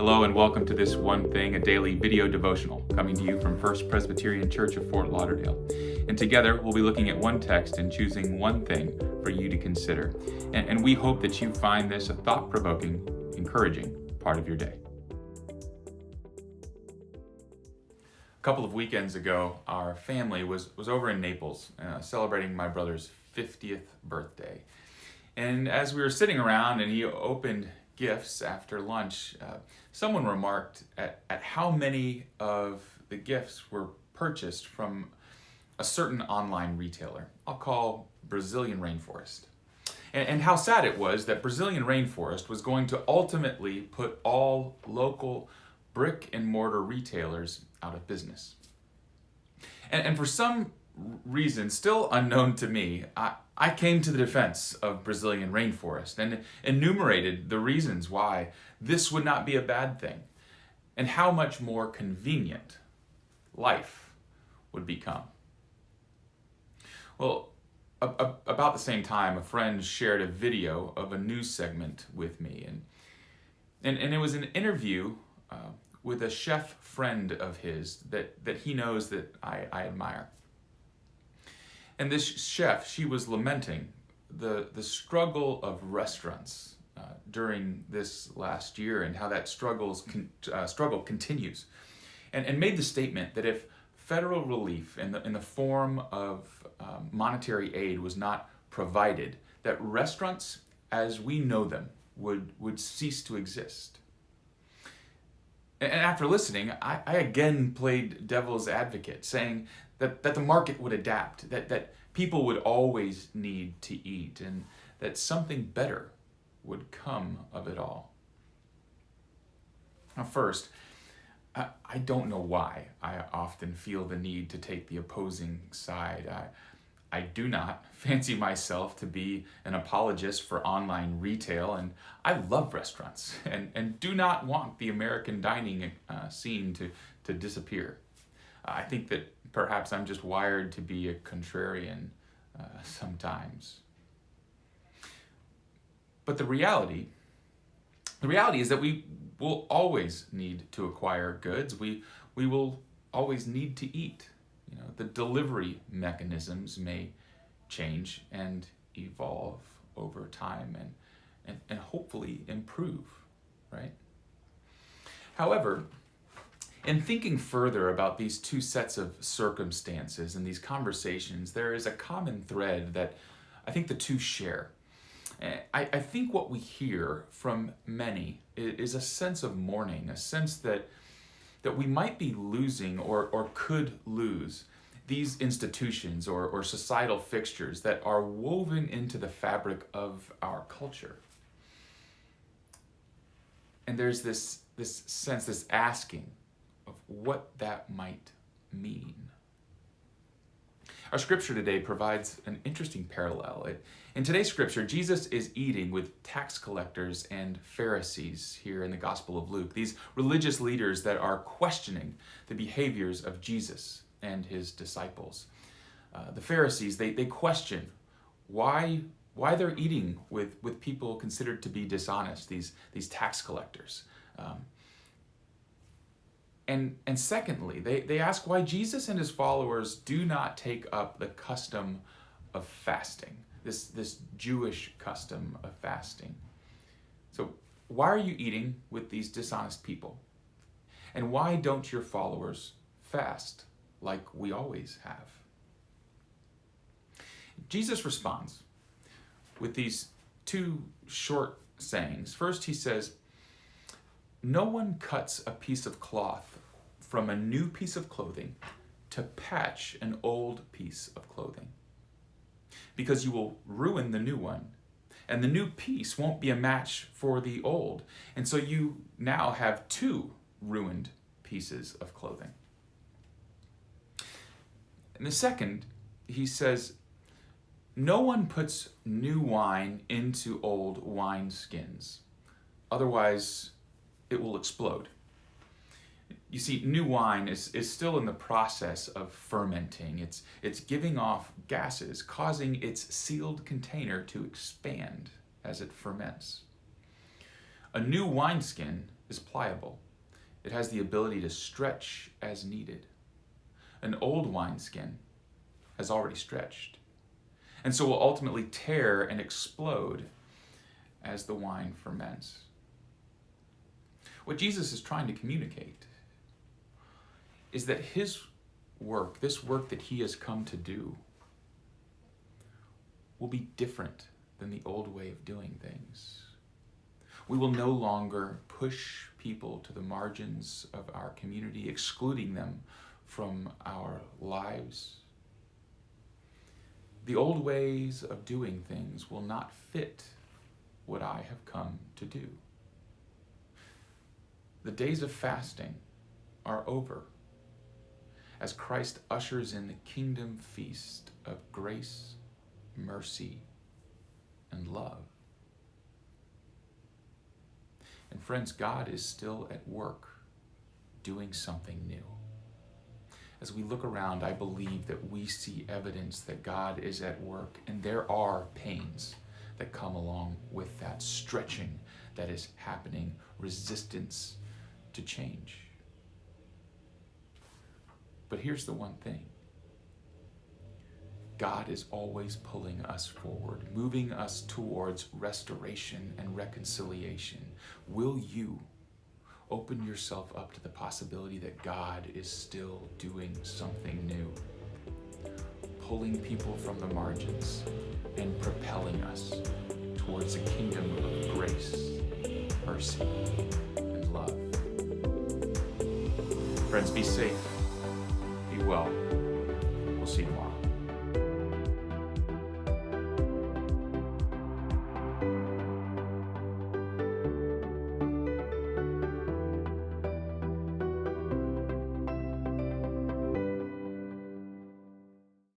Hello and welcome to This One Thing, a daily video devotional coming to you from First Presbyterian Church of Fort Lauderdale. And together we'll be looking at one text and choosing one thing for you to consider. And we hope that you find this a thought-provoking, encouraging part of your day. A couple of weekends ago, our family was over in Naples celebrating my brother's 50th birthday. And as we were sitting around and he opened gifts after lunch, someone remarked at how many of the gifts were purchased from a certain online retailer I'll call Brazilian Rainforest. And how sad it was that Brazilian Rainforest was going to ultimately put all local brick and mortar retailers out of business. And for some reason, still unknown to me, I came to the defense of Brazilian Rainforest and enumerated the reasons why this would not be a bad thing and how much more convenient life would become. Well, about the same time, a friend shared a video of a news segment with me, and it was an interview with a chef friend of his that he knows that I admire. And this chef, she was lamenting the struggle of restaurants during this last year and how that struggle continues, and made the statement that if federal relief in the form of monetary aid was not provided, that restaurants as we know them would cease to exist. And after listening, I again played devil's advocate, saying that the market would adapt, that people would always need to eat, and that something better would come of it all. Now first, I don't know why I often feel the need to take the opposing side. I do not fancy myself to be an apologist for online retail, and I love restaurants and do not want the American dining scene to disappear. I think that perhaps I'm just wired to be a contrarian sometimes. But the reality is that we will always need to acquire goods. We will always need to eat. The delivery mechanisms may change and evolve over time and hopefully improve, right? However, in thinking further about these two sets of circumstances and these conversations, there is a common thread that I think the two share. I think what we hear from many is a sense of mourning, a sense that we might be losing or could lose these institutions or societal fixtures that are woven into the fabric of our culture. And there's this sense, this asking of what that might mean. Our scripture today provides an interesting parallel. In today's scripture, Jesus is eating with tax collectors and Pharisees here in the Gospel of Luke, these religious leaders that are questioning the behaviors of Jesus and his disciples. The Pharisees, they question why they're eating with people considered to be dishonest, these tax collectors. And secondly, they ask why Jesus and his followers do not take up the custom of fasting, this Jewish custom of fasting. So why are you eating with these dishonest people? And why don't your followers fast like we always have? Jesus responds with these two short sayings. First, he says, "No one cuts a piece of cloth from a new piece of clothing to patch an old piece of clothing, because you will ruin the new one, and the new piece won't be a match for the old, and so you now have two ruined pieces of clothing." And the second, he says, "No one puts new wine into old wineskins, otherwise it will explode." You see, new wine is still in the process of fermenting. It's giving off gases, causing its sealed container to expand as it ferments. A new wineskin is pliable. It has the ability to stretch as needed. An old wineskin has already stretched, and so will ultimately tear and explode as the wine ferments. What Jesus is trying to communicate is that his work, this work that he has come to do, will be different than the old way of doing things. We will no longer push people to the margins of our community, excluding them from our lives. The old ways of doing things will not fit what I have come to do. The days of fasting are over as Christ ushers in the kingdom feast of grace, mercy, and love. And friends, God is still at work doing something new. As we look around, I believe that we see evidence that God is at work, and there are pains that come along with that stretching that is happening, resistance to change. But here's the one thing. God is always pulling us forward, moving us towards restoration and reconciliation. Will you open yourself up to the possibility that God is still doing something new, pulling people from the margins and propelling us towards a kingdom of grace, mercy, and love? Friends, be safe, be well.